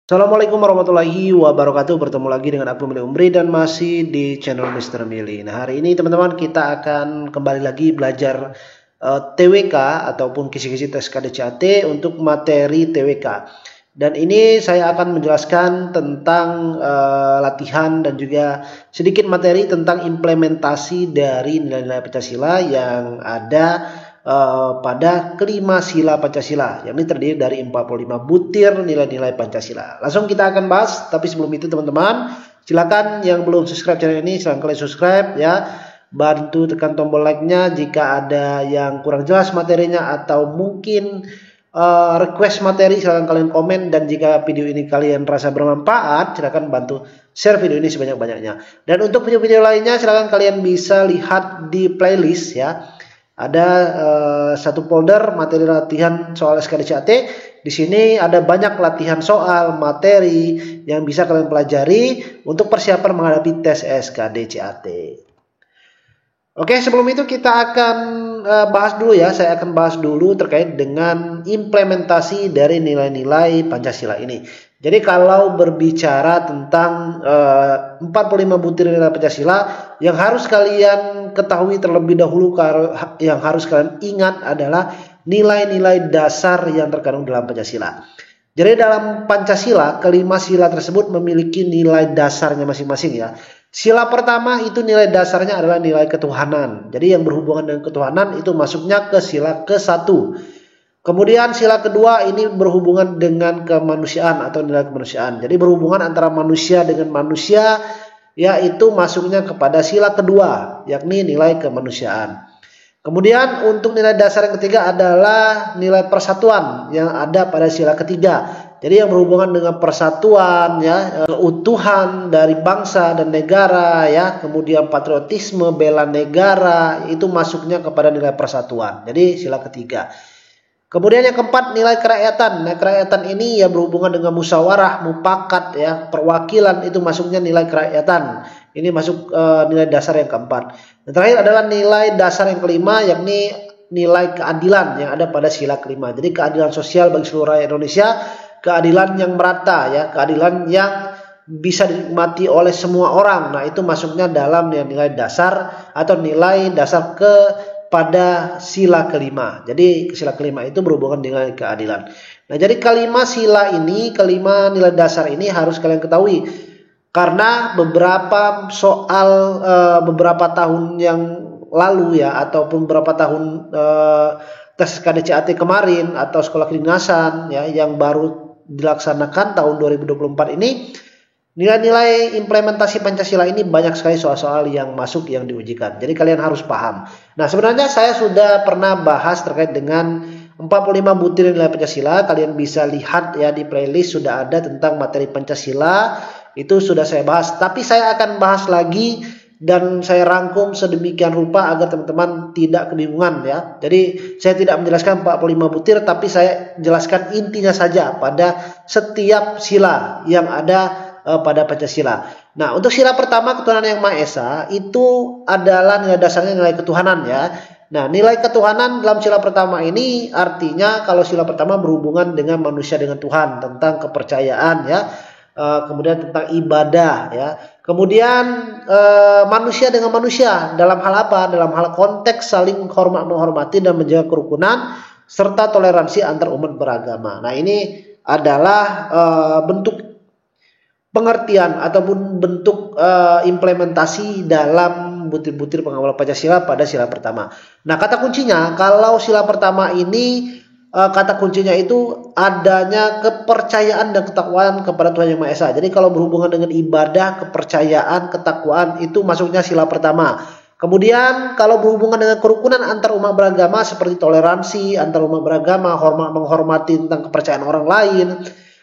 Assalamualaikum warahmatullahi wabarakatuh. Bertemu lagi dengan aku Mili Umri dan masih di channel Mr. Mili. Nah, hari ini teman-teman kita akan kembali lagi belajar TWK ataupun kisi-kisi tes KDCAT untuk materi TWK. Dan ini saya akan menjelaskan tentang latihan dan juga sedikit materi tentang implementasi dari nilai-nilai Pancasila yang ada pada kelima sila Pancasila, yang ini terdiri dari 45 butir nilai-nilai Pancasila. Langsung kita akan bahas, tapi sebelum itu teman-teman, silakan yang belum subscribe channel ini, silahkan kalian subscribe ya. Bantu tekan tombol like-nya jika ada yang kurang jelas materinya atau mungkin request materi, silahkan kalian komen. Dan jika video ini kalian rasa bermanfaat, silahkan bantu share video ini sebanyak-banyaknya. Dan untuk video-video lainnya, silahkan kalian bisa lihat di playlist ya. Ada satu folder materi latihan soal SKDCAT. Di sini ada banyak latihan soal materi yang bisa kalian pelajari untuk persiapan menghadapi tes SKDCAT. Oke, sebelum itu kita akan bahas dulu ya. Saya akan bahas dulu terkait dengan implementasi dari nilai-nilai Pancasila ini. Jadi kalau berbicara tentang 45 butir nilai Pancasila, yang harus kalian ketahui terlebih dahulu, yang harus kalian ingat adalah nilai-nilai dasar yang terkandung dalam Pancasila. Jadi dalam Pancasila, kelima sila tersebut memiliki nilai dasarnya masing-masing ya. Sila pertama itu nilai dasarnya adalah nilai ketuhanan. Jadi yang berhubungan dengan ketuhanan itu masuknya ke sila ke-1. Kemudian sila kedua ini berhubungan dengan kemanusiaan atau nilai kemanusiaan. Jadi berhubungan antara manusia dengan manusia, yaitu masuknya kepada sila kedua, yakni nilai kemanusiaan. Kemudian untuk nilai dasar yang ketiga adalah nilai persatuan yang ada pada sila ketiga. Jadi yang berhubungan dengan persatuan ya, keutuhan dari bangsa dan negara ya, kemudian patriotisme, bela negara, itu masuknya kepada nilai persatuan. Jadi sila ketiga. Kemudian yang keempat nilai kerakyatan. Nah, kerakyatan ini ya berhubungan dengan musyawarah, mufakat ya, perwakilan, itu masuknya nilai kerakyatan. Ini masuk nilai dasar yang keempat. Dan terakhir adalah nilai dasar yang kelima, yakni nilai keadilan yang ada pada sila kelima. Jadi keadilan sosial bagi seluruh rakyat Indonesia, keadilan yang merata ya, keadilan yang bisa dinikmati oleh semua orang. Nah, itu masuknya dalam nilai dasar atau nilai dasar pada sila kelima. Jadi sila kelima itu berhubungan dengan keadilan. Nah, jadi kelima sila ini, kelima nilai dasar ini harus kalian ketahui. Karena beberapa soal beberapa tahun yang lalu ya, ataupun beberapa tahun tes KDCAT kemarin atau sekolah kedinasan ya yang baru dilaksanakan tahun 2024 ini, nilai-nilai implementasi Pancasila ini banyak sekali soal-soal yang masuk yang diujikan. Jadi kalian harus paham. Nah, sebenarnya saya sudah pernah bahas terkait dengan 45 butir nilai Pancasila. Kalian bisa lihat ya di playlist sudah ada tentang materi Pancasila. Itu sudah saya bahas. Tapi saya akan bahas lagi dan saya rangkum sedemikian rupa agar teman-teman tidak kebingungan ya. Jadi saya tidak menjelaskan 45 butir, tapi saya jelaskan intinya saja pada setiap sila yang ada pada Pancasila. Nah, untuk sila pertama ketuhanan yang Maha Esa itu adalah nilai dasarnya nilai ketuhanan ya. Nah, nilai ketuhanan dalam sila pertama ini artinya kalau sila pertama berhubungan dengan manusia dengan Tuhan, tentang kepercayaan ya. Kemudian tentang ibadah ya. Kemudian manusia dengan manusia dalam hal apa? Dalam hal konteks saling menghormati dan menjaga kerukunan serta toleransi antar umat beragama. Nah, ini adalah bentuk pengertian ataupun bentuk implementasi dalam butir-butir pengamalan Pancasila pada sila pertama. Nah, kata kuncinya kalau sila pertama ini kata kuncinya itu adanya kepercayaan dan ketakwaan kepada Tuhan Yang Maha Esa. Jadi kalau berhubungan dengan ibadah, kepercayaan, ketakwaan itu masuknya sila pertama. Kemudian kalau berhubungan dengan kerukunan antar umat beragama seperti toleransi antar umat beragama, menghormati tentang kepercayaan orang lain.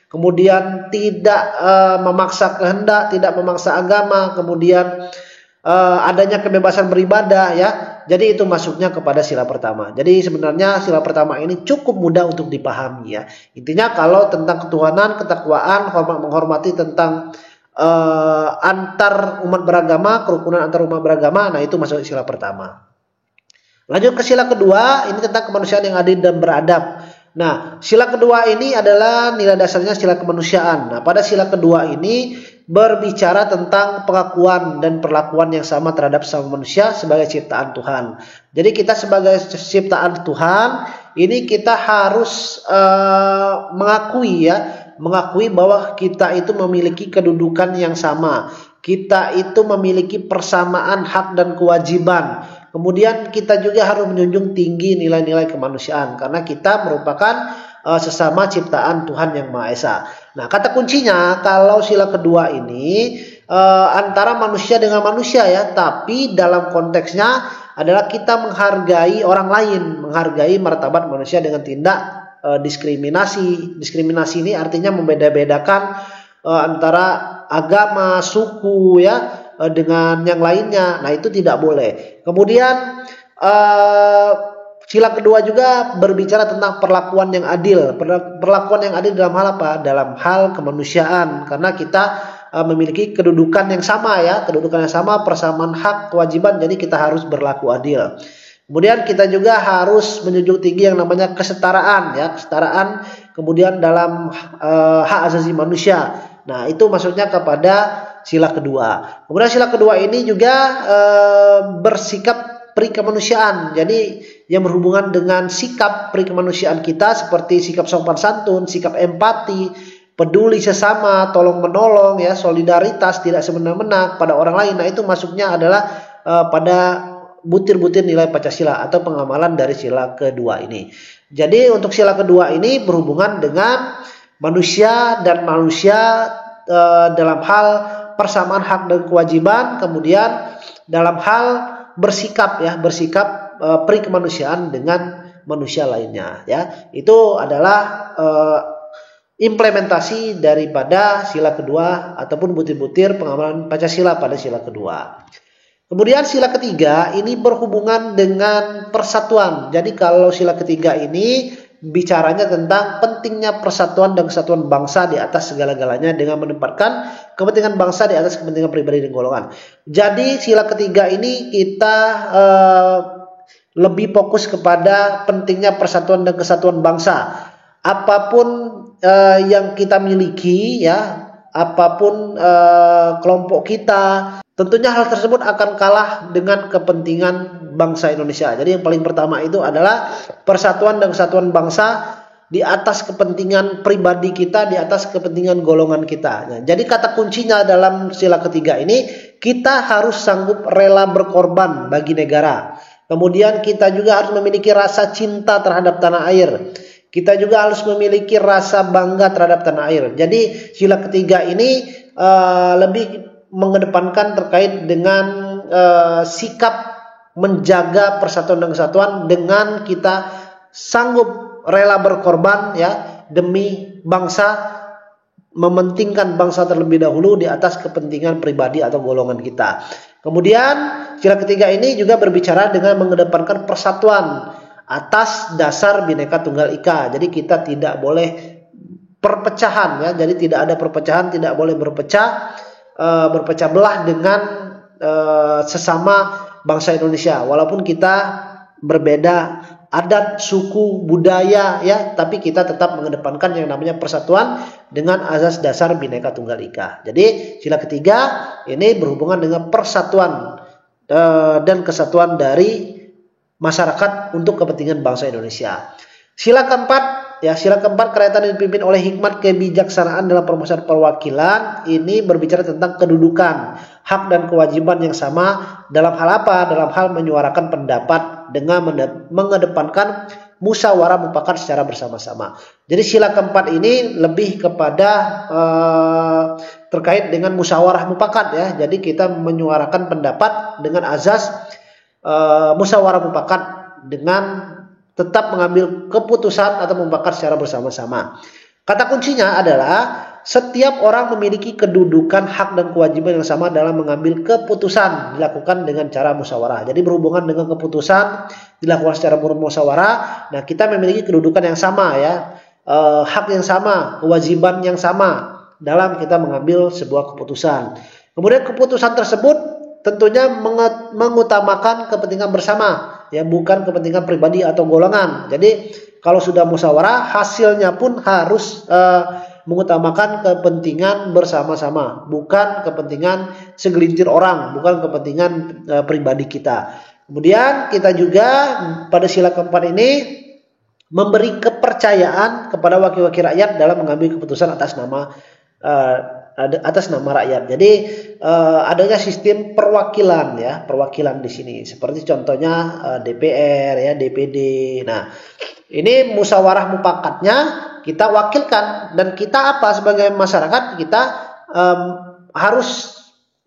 Kemudian tidak memaksa kehendak, tidak memaksa agama, kemudian adanya kebebasan beribadah ya. Jadi itu masuknya kepada sila pertama. Jadi sebenarnya sila pertama ini cukup mudah untuk dipahami ya. Intinya kalau tentang ketuhanan, ketakwaan, menghormati tentang antar umat beragama, kerukunan antar umat beragama, nah itu masuk sila pertama. Lanjut ke sila kedua, ini tentang kemanusiaan yang adil dan beradab. Nah, sila kedua ini adalah nilai dasarnya sila kemanusiaan. Nah, pada sila kedua ini berbicara tentang pengakuan dan perlakuan yang sama terhadap sesama manusia sebagai ciptaan Tuhan. Jadi kita sebagai ciptaan Tuhan, ini kita harus mengakui bahwa kita itu memiliki kedudukan yang sama. Kita itu memiliki persamaan hak dan kewajiban. Kemudian kita juga harus menjunjung tinggi nilai-nilai kemanusiaan karena kita merupakan sesama ciptaan Tuhan yang Maha Esa. Nah, kata kuncinya kalau sila kedua ini antara manusia dengan manusia ya, tapi dalam konteksnya adalah kita menghargai orang lain, menghargai martabat manusia dengan tindak diskriminasi. Diskriminasi ini artinya membeda-bedakan antara agama, suku ya dengan yang lainnya. Nah, itu tidak boleh. Kemudian sila kedua juga berbicara tentang perlakuan yang adil. Perlakuan yang adil dalam hal apa? Dalam hal kemanusiaan. Karena kita memiliki kedudukan yang sama ya, kedudukan yang sama, persamaan hak, kewajiban. Jadi kita harus berlaku adil. Kemudian kita juga harus menjunjung tinggi yang namanya kesetaraan ya, kesetaraan. Kemudian dalam hak asasi manusia. Nah, itu maksudnya kepada sila kedua. Kemudian sila kedua ini juga bersikap perikemanusiaan. Jadi yang berhubungan dengan sikap perikemanusiaan kita seperti sikap sopan santun, sikap empati, peduli sesama, tolong menolong ya, solidaritas, tidak semena-mena pada orang lain. Nah, itu masuknya adalah pada butir-butir nilai Pancasila atau pengamalan dari sila kedua ini. Jadi untuk sila kedua ini berhubungan dengan manusia dan manusia dalam hal persamaan hak dan kewajiban, kemudian dalam hal bersikap perikemanusiaan dengan manusia lainnya ya. Itu adalah implementasi daripada sila kedua ataupun butir-butir pengamalan Pancasila pada sila kedua. Kemudian sila ketiga ini berhubungan dengan persatuan. Jadi kalau sila ketiga ini bicaranya tentang pentingnya persatuan dan kesatuan bangsa di atas segala-galanya dengan menempatkan kepentingan bangsa di atas kepentingan pribadi dan golongan. Jadi sila ketiga ini kita lebih fokus kepada pentingnya persatuan dan kesatuan bangsa. Apapun yang kita miliki ya, apapun kelompok kita, tentunya hal tersebut akan kalah dengan kepentingan bangsa Indonesia. Jadi yang paling pertama itu adalah persatuan dan kesatuan bangsa di atas kepentingan pribadi kita, di atas kepentingan golongan kita. Nah, jadi kata kuncinya dalam sila ketiga ini, kita harus sanggup rela berkorban bagi negara. Kemudian kita juga harus memiliki rasa cinta terhadap tanah air. Kita juga harus memiliki rasa bangga terhadap tanah air. Jadi sila ketiga ini lebih mengedepankan terkait dengan sikap menjaga persatuan dan kesatuan dengan kita sanggup rela berkorban ya demi bangsa, mementingkan bangsa terlebih dahulu di atas kepentingan pribadi atau golongan kita. Kemudian sila ketiga ini juga berbicara dengan mengedepankan persatuan atas dasar Bhinneka Tunggal Ika. Jadi kita tidak boleh perpecahan ya. Jadi tidak ada perpecahan, tidak boleh berpecah belah dengan sesama bangsa Indonesia. Walaupun kita berbeda adat, suku, budaya ya, tapi kita tetap mengedepankan yang namanya persatuan dengan azas dasar Bhinneka Tunggal Ika. Jadi sila ketiga ini berhubungan dengan persatuan dan kesatuan dari masyarakat untuk kepentingan bangsa Indonesia. Sila keempat kaitan dipimpin oleh hikmat kebijaksanaan dalam perumusan perwakilan. Ini berbicara tentang kedudukan, hak dan kewajiban yang sama dalam hal apa? Dalam hal menyuarakan pendapat dengan mengedepankan musyawarah mufakat secara bersama-sama. Jadi sila keempat ini lebih kepada terkait dengan musyawarah mufakat ya. Jadi kita menyuarakan pendapat dengan azas musyawarah mufakat dengan tetap mengambil keputusan atau mufakat secara bersama-sama. Kata kuncinya adalah setiap orang memiliki kedudukan, hak dan kewajiban yang sama dalam mengambil keputusan dilakukan dengan cara musyawarah. Jadi berhubungan dengan keputusan dilakukan secara musyawarah. Nah, kita memiliki kedudukan yang sama ya, hak yang sama, kewajiban yang sama dalam kita mengambil sebuah keputusan. Kemudian keputusan tersebut tentunya mengutamakan kepentingan bersama ya, bukan kepentingan pribadi atau golongan. Jadi kalau sudah musyawarah hasilnya pun harus mengutamakan kepentingan bersama-sama, bukan kepentingan segelintir orang, bukan kepentingan pribadi kita. Kemudian kita juga pada sila keempat ini memberi kepercayaan kepada wakil-wakil rakyat dalam mengambil keputusan atas nama rakyat. Jadi adanya sistem perwakilan ya, perwakilan di sini. Seperti contohnya DPR ya, DPD. Nah, ini musyawarah mufakatnya kita wakilkan, dan kita apa sebagai masyarakat kita harus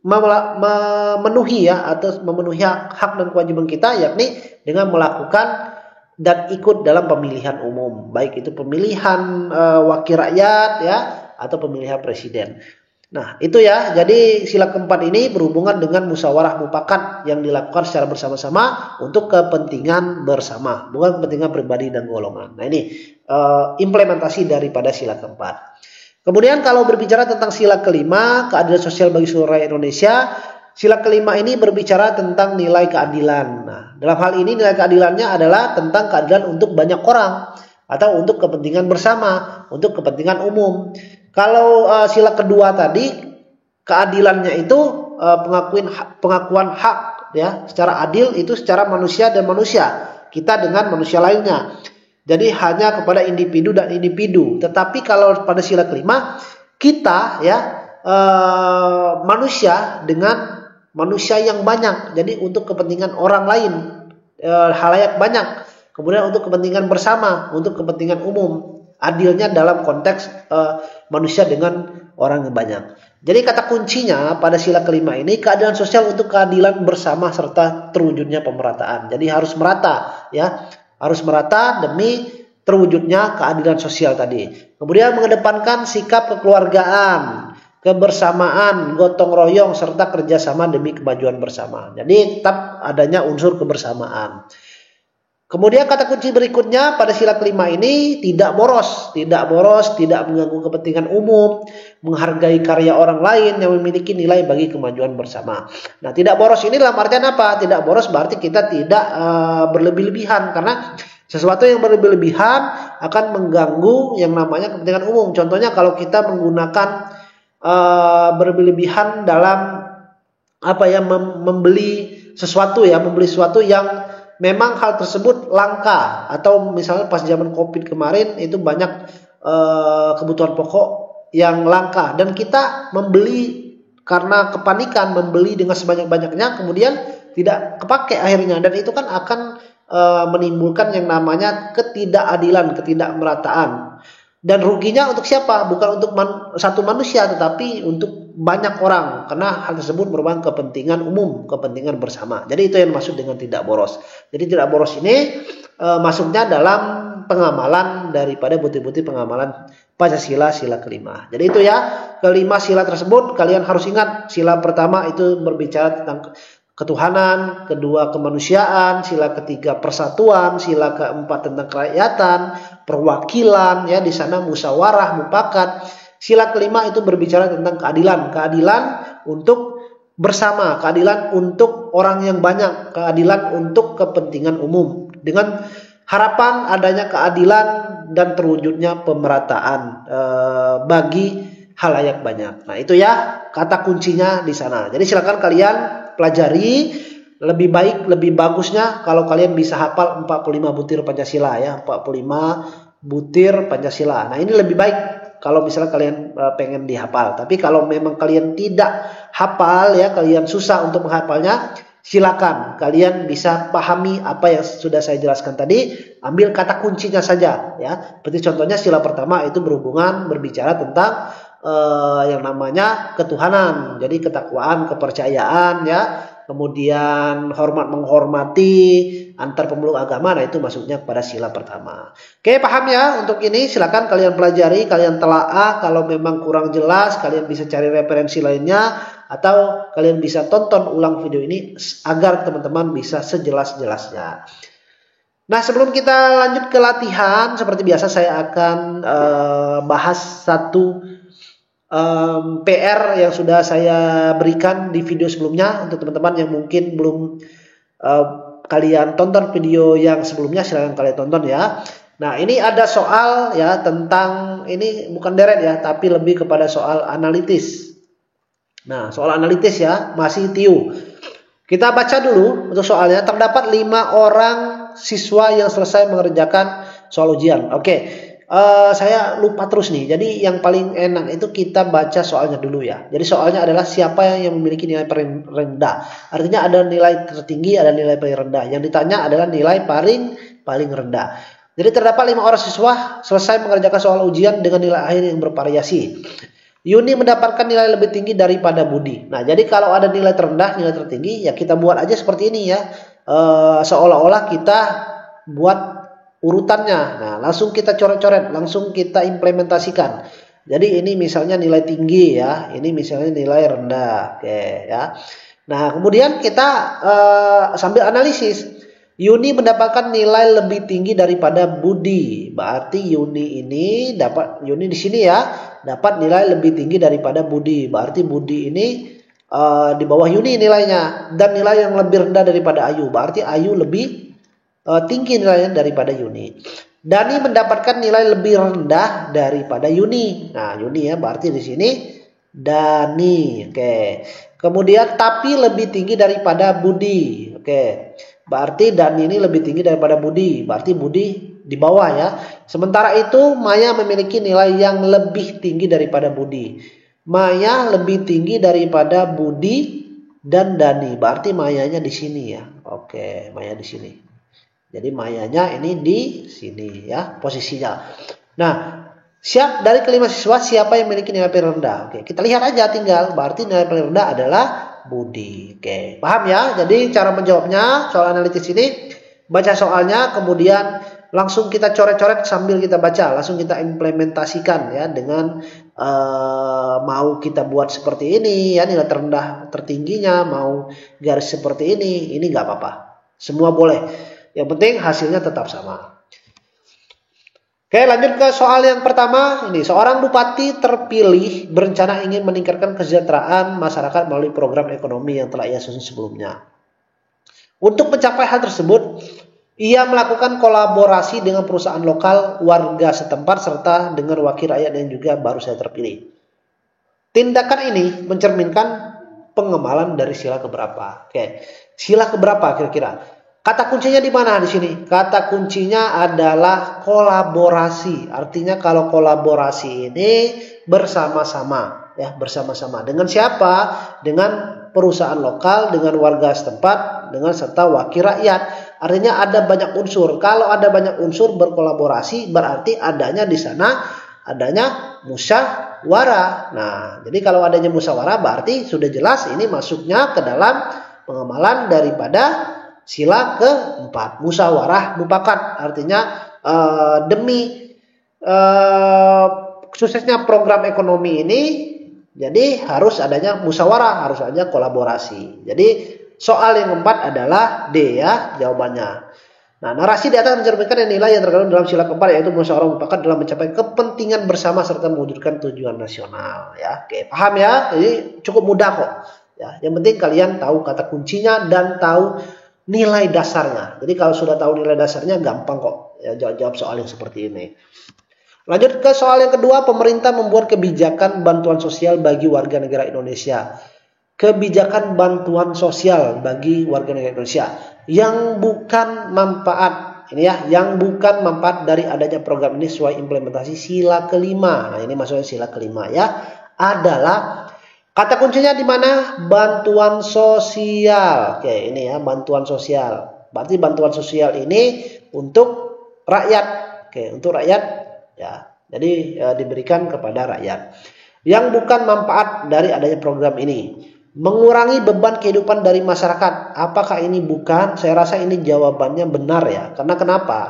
memenuhi ya, atau memenuhi hak dan kewajiban kita, yakni dengan melakukan dan ikut dalam pemilihan umum, baik itu pemilihan wakil rakyat ya atau pemilihan presiden. Nah, itu ya. Jadi sila keempat ini berhubungan dengan musyawarah mufakat yang dilakukan secara bersama-sama untuk kepentingan bersama, bukan kepentingan pribadi dan golongan. Nah, ini implementasi daripada sila keempat. Kemudian kalau berbicara tentang sila kelima, keadilan sosial bagi seluruh rakyat Indonesia, sila kelima ini berbicara tentang nilai keadilan. Nah, dalam hal ini nilai keadilannya adalah tentang keadilan untuk banyak orang atau untuk kepentingan bersama, untuk kepentingan umum. Kalau sila kedua tadi, keadilannya itu pengakuan hak ya, secara adil itu secara manusia dan manusia, kita dengan manusia lainnya. Jadi hanya kepada individu dan individu. Tetapi kalau pada sila kelima, kita ya manusia dengan manusia yang banyak. Jadi untuk kepentingan orang lain, halayak banyak. Kemudian untuk kepentingan bersama, untuk kepentingan umum. Adilnya dalam konteks manusia dengan orang yang banyak. Jadi kata kuncinya pada sila kelima ini, keadilan sosial untuk keadilan bersama serta terwujudnya pemerataan. Jadi harus merata ya. Harus merata demi terwujudnya keadilan sosial tadi. Kemudian mengedepankan sikap kekeluargaan, kebersamaan, gotong royong, serta kerjasama demi kemajuan bersama. Jadi tetap adanya unsur kebersamaan. Kemudian kata kunci berikutnya pada sila kelima ini, tidak boros, tidak mengganggu kepentingan umum, menghargai karya orang lain yang memiliki nilai bagi kemajuan bersama. Nah, tidak boros ini dalam artian apa? Tidak boros berarti kita tidak berlebih-lebihan, karena sesuatu yang berlebih-lebihan akan mengganggu yang namanya kepentingan umum. Contohnya kalau kita menggunakan berlebih-lebihan dalam membeli sesuatu yang memang hal tersebut langka, atau misalnya pas zaman Covid kemarin itu banyak kebutuhan pokok yang langka dan kita membeli karena kepanikan, membeli dengan sebanyak-banyaknya, kemudian tidak kepake akhirnya, dan itu kan akan menimbulkan yang namanya ketidakadilan, ketidakmerataan. Dan ruginya untuk siapa? Bukan untuk satu manusia, tetapi untuk banyak orang, karena hal tersebut merupakan kepentingan umum, kepentingan bersama. Jadi itu yang maksud dengan tidak boros. Jadi tidak boros ini masuknya dalam pengamalan daripada bukti-bukti pengamalan Pancasila sila kelima. Jadi itu ya, kelima sila tersebut kalian harus ingat. Sila pertama itu berbicara tentang ketuhanan, kedua kemanusiaan, sila ketiga persatuan, sila keempat tentang kerakyatan, perwakilan ya, di sana musyawarah mufakat. Sila kelima itu berbicara tentang keadilan, keadilan untuk bersama, keadilan untuk orang yang banyak, keadilan untuk kepentingan umum, dengan harapan adanya keadilan dan terwujudnya pemerataan bagi halayak banyak. Nah, itu ya kata kuncinya di sana. Jadi silakan kalian pelajari. Lebih baik, lebih bagusnya kalau kalian bisa hafal 45 butir Pancasila ya, 45 butir Pancasila. Nah, ini lebih baik kalau misalnya kalian pengen dihafal. Tapi kalau memang kalian tidak hafal ya, kalian susah untuk menghafalnya, silakan kalian bisa pahami apa yang sudah saya jelaskan tadi, ambil kata kuncinya saja ya. Seperti contohnya sila pertama itu berbicara tentang yang namanya ketuhanan. Jadi ketakwaan, kepercayaan ya. Kemudian hormat menghormati antar pemeluk agama, nah itu masuknya pada sila pertama. Oke, paham ya untuk ini? Silakan kalian pelajari, kalian telaah. Kalau memang kurang jelas, kalian bisa cari referensi lainnya, atau kalian bisa tonton ulang video ini agar teman-teman bisa sejelas-jelasnya. Nah, sebelum kita lanjut ke latihan, seperti biasa saya akan bahas satu PR yang sudah saya berikan di video sebelumnya. Untuk teman-teman yang mungkin belum kalian tonton video yang sebelumnya, silahkan kalian tonton ya. Nah, ini ada soal ya tentang ini bukan deret ya, tapi lebih kepada soal analitis. Nah, soal analitis ya, masih TIU. Kita baca dulu untuk soalnya. Terdapat 5 orang siswa yang selesai mengerjakan soal ujian. Oke. Saya lupa terus nih. Jadi yang paling enak itu kita baca soalnya dulu ya. Jadi soalnya adalah siapa yang memiliki nilai paling rendah. Artinya ada nilai tertinggi, ada nilai paling rendah. Yang ditanya adalah nilai paling rendah. Jadi terdapat 5 orang siswa selesai mengerjakan soal ujian dengan nilai akhir yang bervariasi. Yuni mendapatkan nilai lebih tinggi daripada Budi. Nah, jadi kalau ada nilai terendah, nilai tertinggi, ya kita buat aja seperti ini ya. Seolah-olah kita buat urutannya. Nah, langsung kita coret-coret, langsung kita implementasikan. Jadi ini misalnya nilai tinggi ya, ini misalnya nilai rendah. Oke ya. Nah, kemudian kita sambil analisis. Yuni mendapatkan nilai lebih tinggi daripada Budi. Berarti Yuni di sini ya dapat nilai lebih tinggi daripada Budi. Berarti Budi ini di bawah Yuni nilainya, dan nilai yang lebih rendah daripada Ayu. Berarti Ayu lebih tinggi nilainya daripada Yuni. Dani mendapatkan nilai lebih rendah daripada Yuni. Nah, Yuni ya berarti di sini Dani. Oke. Kemudian tapi lebih tinggi daripada Budi. Oke. Berarti Dani ini lebih tinggi daripada Budi. Berarti Budi di bawah ya. Sementara itu Maya memiliki nilai yang lebih tinggi daripada Budi. Maya lebih tinggi daripada Budi dan Dani. Berarti Mayanya di sini ya. Oke, Maya di sini. Jadi Mayanya ini di sini ya posisinya. Nah, siap dari kelima siswa siapa yang memiliki nilai paling rendah? Oke, kita lihat aja tinggal. Berarti nilai paling rendah adalah Budi. Oke, paham ya? Jadi cara menjawabnya soal analitis ini baca soalnya, kemudian langsung kita coret-coret sambil kita baca, langsung kita implementasikan ya dengan mau kita buat seperti ini ya, nilai terendah tertingginya mau garis seperti ini nggak apa-apa. Semua boleh. Yang penting hasilnya tetap sama. Oke, lanjut ke soal yang pertama. Ini seorang bupati terpilih berencana ingin meningkatkan kesejahteraan masyarakat melalui program ekonomi yang telah ia susun sebelumnya. Untuk mencapai hal tersebut, ia melakukan kolaborasi dengan perusahaan lokal, warga setempat, serta dengan wakil rakyat yang juga baru saja terpilih. Tindakan ini mencerminkan pengemalan dari sila keberapa? Oke, sila keberapa kira-kira? Kata kuncinya di mana di sini? Kata kuncinya adalah kolaborasi. Artinya kalau kolaborasi ini bersama-sama, ya bersama-sama. Dengan siapa? Dengan perusahaan lokal, dengan warga setempat, dengan serta wakil rakyat. Artinya ada banyak unsur. Kalau ada banyak unsur berkolaborasi, berarti adanya di sana adanya musyawarah. Nah, jadi kalau adanya musyawarah berarti sudah jelas ini masuknya ke dalam pengemalan daripada sila keempat, musyawarah mufakat. Artinya demi suksesnya program ekonomi ini, jadi harus adanya musyawarah, harus adanya kolaborasi. Jadi soal yang keempat adalah D ya jawabannya. Nah, narasi di atas mencerminkan nilai yang terkandung dalam sila keempat, yaitu musyawarah mufakat dalam mencapai kepentingan bersama serta mewujudkan tujuan nasional. Ya, oke, paham ya? Jadi cukup mudah kok. Ya, yang penting kalian tahu kata kuncinya dan tahu nilai dasarnya. Jadi kalau sudah tahu nilai dasarnya gampang kok ya jawab soal yang seperti ini. Lanjut ke soal yang kedua, pemerintah membuat kebijakan bantuan sosial bagi warga negara Indonesia. Kebijakan bantuan sosial bagi warga negara Indonesia yang bukan manfaat. Ini ya, yang bukan manfaat dari adanya program ini sesuai implementasi sila kelima. Nah, ini maksudnya sila kelima ya. Adalah kata kuncinya di mana? Bantuan sosial. Oke, ini ya, bantuan sosial. Berarti bantuan sosial ini untuk rakyat. Oke, untuk rakyat ya. Jadi diberikan kepada rakyat. Yang bukan manfaat dari adanya program ini. Mengurangi beban kehidupan dari masyarakat. Apakah ini bukan? Saya rasa ini jawabannya benar ya. Karena kenapa?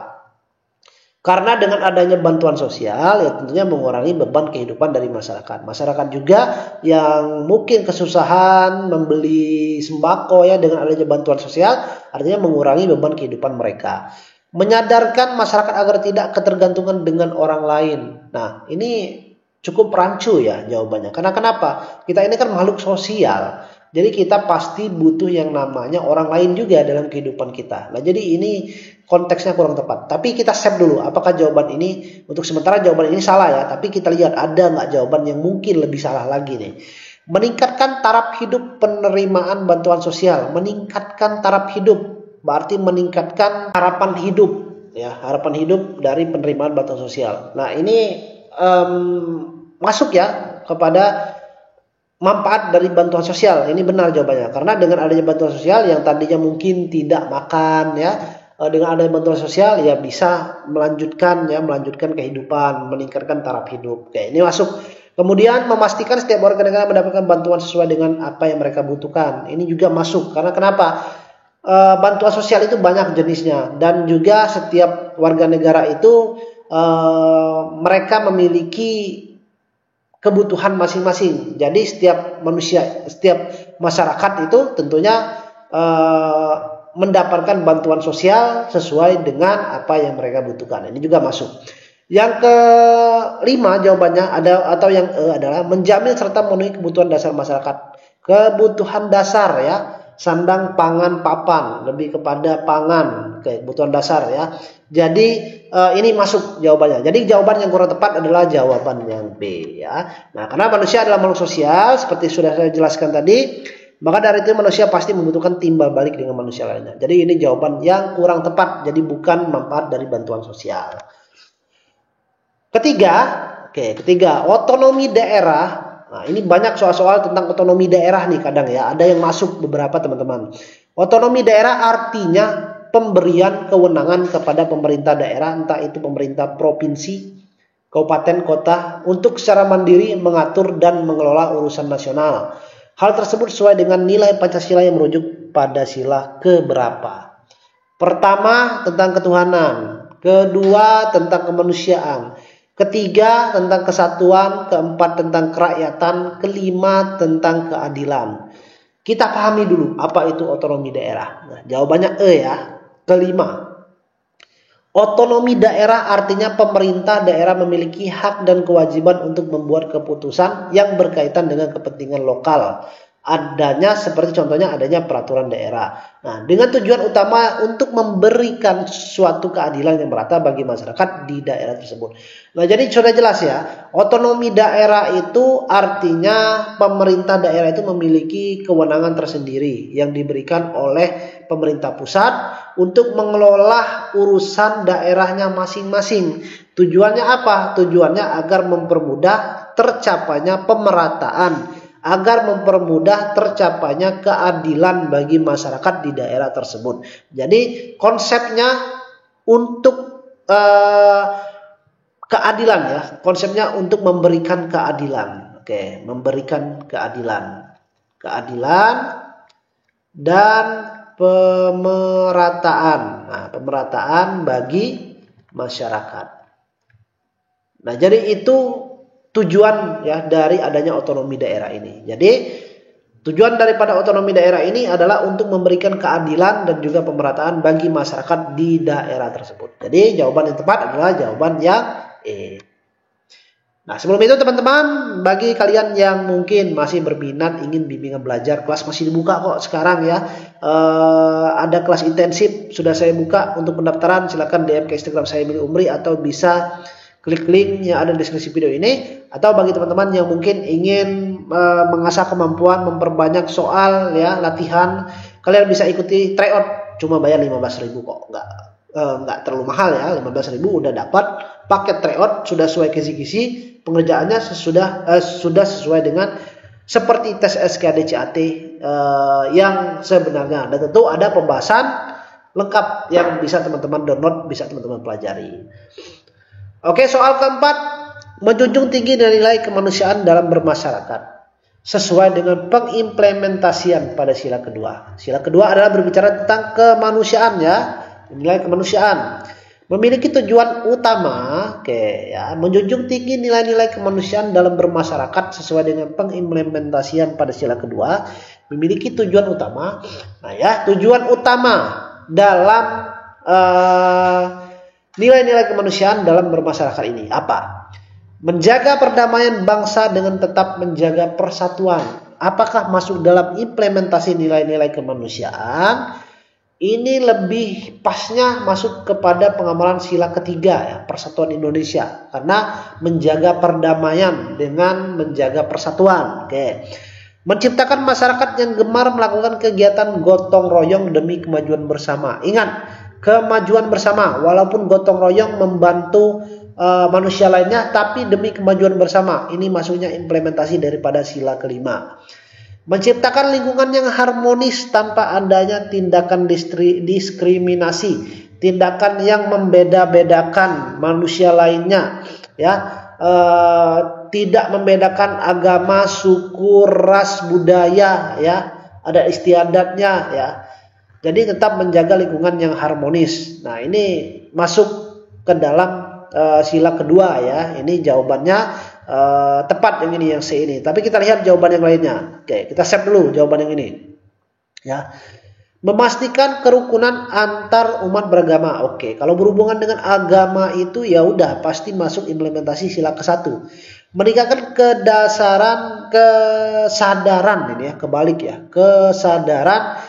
Karena dengan adanya bantuan sosial ya tentunya mengurangi beban kehidupan dari masyarakat. Masyarakat juga yang mungkin kesusahan membeli sembako ya, dengan adanya bantuan sosial artinya mengurangi beban kehidupan mereka. Menyadarkan masyarakat agar tidak ketergantungan dengan orang lain. Nah, ini cukup rancu ya jawabannya. Karena kenapa? Kita ini kan makhluk sosial. Jadi kita pasti butuh yang namanya orang lain juga dalam kehidupan kita. Nah, jadi ini konteksnya kurang tepat. Tapi kita save dulu. Apakah jawaban ini, untuk sementara jawaban ini salah ya. Tapi kita lihat ada nggak jawaban yang mungkin lebih salah lagi nih. Meningkatkan taraf hidup penerimaan bantuan sosial. Meningkatkan taraf hidup. Berarti meningkatkan harapan hidup. Ya, harapan hidup dari penerimaan bantuan sosial. Nah, ini masuk ya kepada manfaat dari bantuan sosial. Ini benar jawabannya. Karena dengan adanya bantuan sosial yang tadinya mungkin tidak makan ya, dengan adanya bantuan sosial ya bisa melanjutkan kehidupan, meningkatkan taraf hidup. Oke, ini masuk. Kemudian memastikan setiap warga negara mendapatkan bantuan sesuai dengan apa yang mereka butuhkan. Ini juga masuk. Karena kenapa? Bantuan sosial itu banyak jenisnya dan juga setiap warga negara itu mereka memiliki kebutuhan masing-masing. Jadi setiap masyarakat itu tentunya mendapatkan bantuan sosial sesuai dengan apa yang mereka butuhkan. Ini juga masuk. Yang kelima jawabannya adalah menjamin serta memenuhi kebutuhan dasar masyarakat. Kebutuhan dasar ya, sandang, pangan, papan, lebih kepada pangan, kebutuhan dasar ya. Jadi ini masuk jawabannya. Jadi jawaban yang kurang tepat adalah jawaban yang B ya. Nah, karena manusia adalah makhluk sosial seperti sudah saya jelaskan tadi, maka dari itu manusia pasti membutuhkan timbal balik dengan manusia lainnya. Jadi ini jawaban yang kurang tepat. Jadi bukan manfaat dari bantuan sosial. Ketiga, otonomi daerah. Nah, ini banyak soal-soal tentang otonomi daerah nih kadang ya. Ada yang masuk beberapa teman-teman. Otonomi daerah artinya pemberian kewenangan kepada pemerintah daerah, entah itu pemerintah provinsi, kabupaten, kota, untuk secara mandiri mengatur dan mengelola urusan nasional. Hal tersebut sesuai dengan nilai Pancasila yang merujuk pada sila keberapa? Pertama, tentang ketuhanan. Kedua, tentang kemanusiaan. Ketiga, tentang kesatuan. Keempat, tentang kerakyatan. Kelima, tentang keadilan. Kita pahami dulu apa itu otonomi daerah. Nah, jawabannya E ya. Kelima, otonomi daerah artinya pemerintah daerah memiliki hak dan kewajiban untuk membuat keputusan yang berkaitan dengan kepentingan lokal. Contohnya adanya peraturan daerah. Nah, dengan tujuan utama untuk memberikan suatu keadilan yang merata bagi masyarakat di daerah tersebut. Nah, jadi sudah jelas ya, otonomi daerah itu artinya pemerintah daerah itu memiliki kewenangan tersendiri yang diberikan oleh pemerintah pusat untuk mengelola urusan daerahnya masing-masing. Tujuannya apa? Tujuannya agar mempermudah tercapainya pemerataan, agar mempermudah tercapainya keadilan bagi masyarakat di daerah tersebut. Jadi konsepnya untuk keadilan ya, konsepnya untuk memberikan keadilan. Oke, memberikan keadilan dan pemerataan. Nah, pemerataan bagi masyarakat. Nah, jadi itu tujuan ya dari adanya otonomi daerah ini. Jadi tujuan daripada otonomi daerah ini adalah untuk memberikan keadilan dan juga pemerataan bagi masyarakat di daerah tersebut. Jadi jawaban yang tepat adalah jawaban yang E. Nah, sebelum itu teman-teman, bagi kalian yang mungkin masih berminat ingin bimbingan belajar, kelas masih dibuka kok sekarang ya. Ada kelas intensif sudah saya buka untuk pendaftaran. Silakan DM ke Instagram saya Willy Umri atau bisa klik link yang ada di deskripsi video ini. Atau bagi teman-teman yang mungkin ingin mengasah kemampuan, memperbanyak soal ya, latihan, kalian bisa ikuti tryout, cuma bayar 15.000 kok, nggak terlalu mahal ya. 15.000 udah dapat paket tryout, sudah sesuai kisi-kisi, pengerjaannya sudah sesuai dengan seperti tes SKDCAT yang sebenarnya. Dan tentu ada pembahasan lengkap yang bisa teman-teman download, bisa teman-teman pelajari. Oke, soal keempat, menjunjung tinggi nilai kemanusiaan dalam bermasyarakat sesuai dengan pengimplementasian pada sila kedua. Sila kedua adalah berbicara tentang kemanusiaan ya, nilai kemanusiaan. Memiliki tujuan utama, menjunjung tinggi nilai-nilai kemanusiaan dalam bermasyarakat sesuai dengan pengimplementasian pada sila kedua, memiliki tujuan utama. Nah ya, tujuan utama dalam nilai-nilai kemanusiaan dalam bermasyarakat ini apa? Menjaga perdamaian bangsa dengan tetap menjaga persatuan. Apakah masuk dalam implementasi nilai-nilai kemanusiaan? Ini lebih pasnya masuk kepada pengamalan sila ketiga ya, Persatuan Indonesia, karena menjaga perdamaian dengan menjaga persatuan. Oke. Menciptakan masyarakat yang gemar melakukan kegiatan gotong royong demi kemajuan bersama. Ingat, kemajuan bersama, walaupun gotong royong membantu manusia lainnya, tapi demi kemajuan bersama. Ini masuknya implementasi daripada sila kelima. Menciptakan lingkungan yang harmonis tanpa adanya tindakan diskriminasi, tindakan yang membeda-bedakan manusia lainnya, ya, tidak membedakan agama, suku, ras, budaya, ya, ada istiadatnya, ya. Jadi tetap menjaga lingkungan yang harmonis. Nah, ini masuk ke dalam sila kedua ya. Ini jawabannya tepat yang ini, yang C ini. Tapi kita lihat jawaban yang lainnya. Oke, kita save dulu jawaban yang ini. Ya. Memastikan kerukunan antar umat beragama. Oke, kalau berhubungan dengan agama itu ya udah pasti masuk implementasi sila ke-1. Meningkatkan kesadaran ini ya, kebalik ya. Kesadaran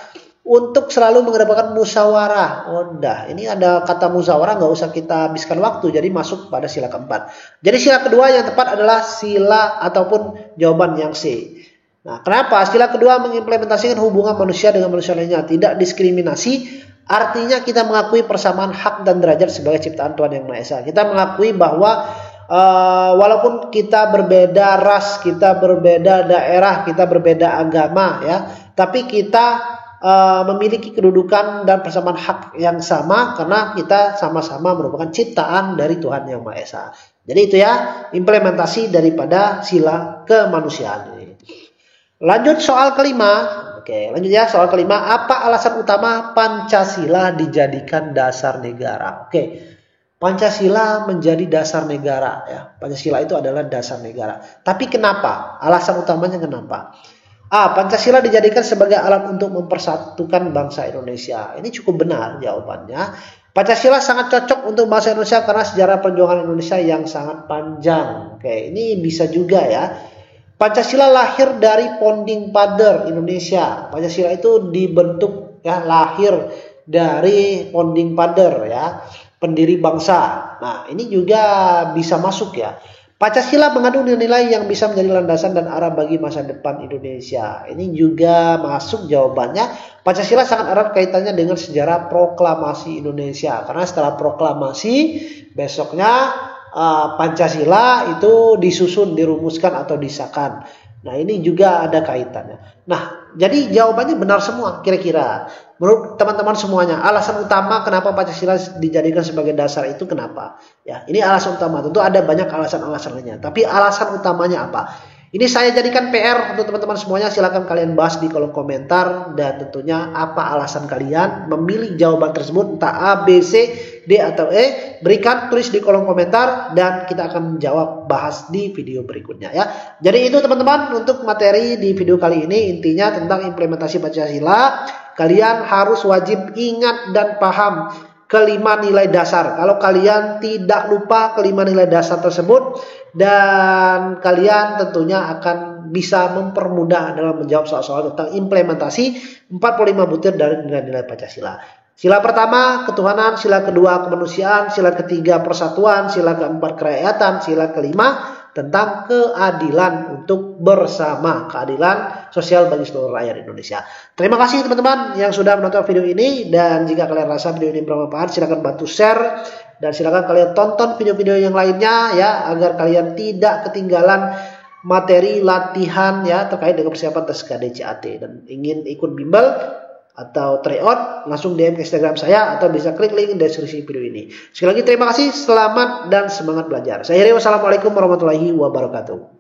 untuk selalu mengedepankan musyawarah. Oh, udah, ini ada kata musyawarah, nggak usah kita habiskan waktu. Jadi masuk pada sila keempat. Jadi sila kedua yang tepat adalah sila ataupun jawaban yang C. Nah, kenapa? Sila kedua mengimplementasikan hubungan manusia dengan manusia lainnya, tidak diskriminasi. Artinya kita mengakui persamaan hak dan derajat sebagai ciptaan Tuhan Yang Maha Esa. Kita mengakui bahwa walaupun kita berbeda ras, kita berbeda daerah, kita berbeda agama, ya, tapi kita memiliki kedudukan dan persamaan hak yang sama karena kita sama-sama merupakan ciptaan dari Tuhan Yang Maha Esa. Jadi itu ya implementasi daripada sila kemanusiaan ini. Lanjut soal kelima. Oke, lanjut ya soal kelima. Apa alasan utama Pancasila dijadikan dasar negara? Oke, Pancasila menjadi dasar negara ya. Pancasila itu adalah dasar negara. Tapi kenapa? Alasan utamanya kenapa? A. Pancasila dijadikan sebagai alat untuk mempersatukan bangsa Indonesia. Ini cukup benar jawabannya. Pancasila sangat cocok untuk bangsa Indonesia karena sejarah perjuangan Indonesia yang sangat panjang. Oke, ini bisa juga ya. Pancasila lahir dari founding father Indonesia. Pancasila itu dibentuk ya, lahir dari founding father ya, pendiri bangsa. Nah, ini juga bisa masuk ya. Pancasila mengandung nilai yang bisa menjadi landasan dan arah bagi masa depan Indonesia. Ini juga masuk jawabannya. Pancasila sangat erat kaitannya dengan sejarah proklamasi Indonesia. Karena setelah proklamasi, besoknya Pancasila itu disusun, dirumuskan atau disahkan. Nah, ini juga ada kaitannya. Nah, jadi jawabannya benar semua kira-kira. Menurut teman-teman semuanya, alasan utama kenapa Pancasila dijadikan sebagai dasar itu kenapa? Ya, ini alasan utama. Tentu ada banyak alasan-alasan lainnya. Tapi alasan utamanya apa? Ini saya jadikan PR untuk teman-teman semuanya. Silakan kalian bahas di kolom komentar. Dan tentunya apa alasan kalian memilih jawaban tersebut. Entah A, B, C, D, atau E. Berikan, tulis di kolom komentar. Dan kita akan menjawab, bahas di video berikutnya ya. Jadi itu teman-teman untuk materi di video kali ini. Intinya tentang implementasi Pancasila. Kalian harus wajib ingat dan paham kelima nilai dasar. Kalau kalian tidak lupa kelima nilai dasar tersebut, dan kalian tentunya akan bisa mempermudah dalam menjawab soal-soal tentang implementasi 45 butir dari nilai-nilai Pancasila. Sila pertama ketuhanan, sila kedua kemanusiaan, sila ketiga persatuan, sila keempat kerakyatan, sila kelima tentang keadilan untuk bersama, keadilan sosial bagi seluruh rakyat Indonesia. Terima kasih teman-teman yang sudah menonton video ini, dan jika kalian rasa video ini bermanfaat, silakan bantu share dan silakan kalian tonton video-video yang lainnya ya, agar kalian tidak ketinggalan materi latihan ya terkait dengan persiapan tes KDCAT. Dan ingin ikut bimbel atau tryout, langsung DM ke Instagram saya atau bisa klik link deskripsi video ini. Sekali lagi terima kasih, selamat dan semangat belajar. Saya Heri, wassalamualaikum warahmatullahi wabarakatuh.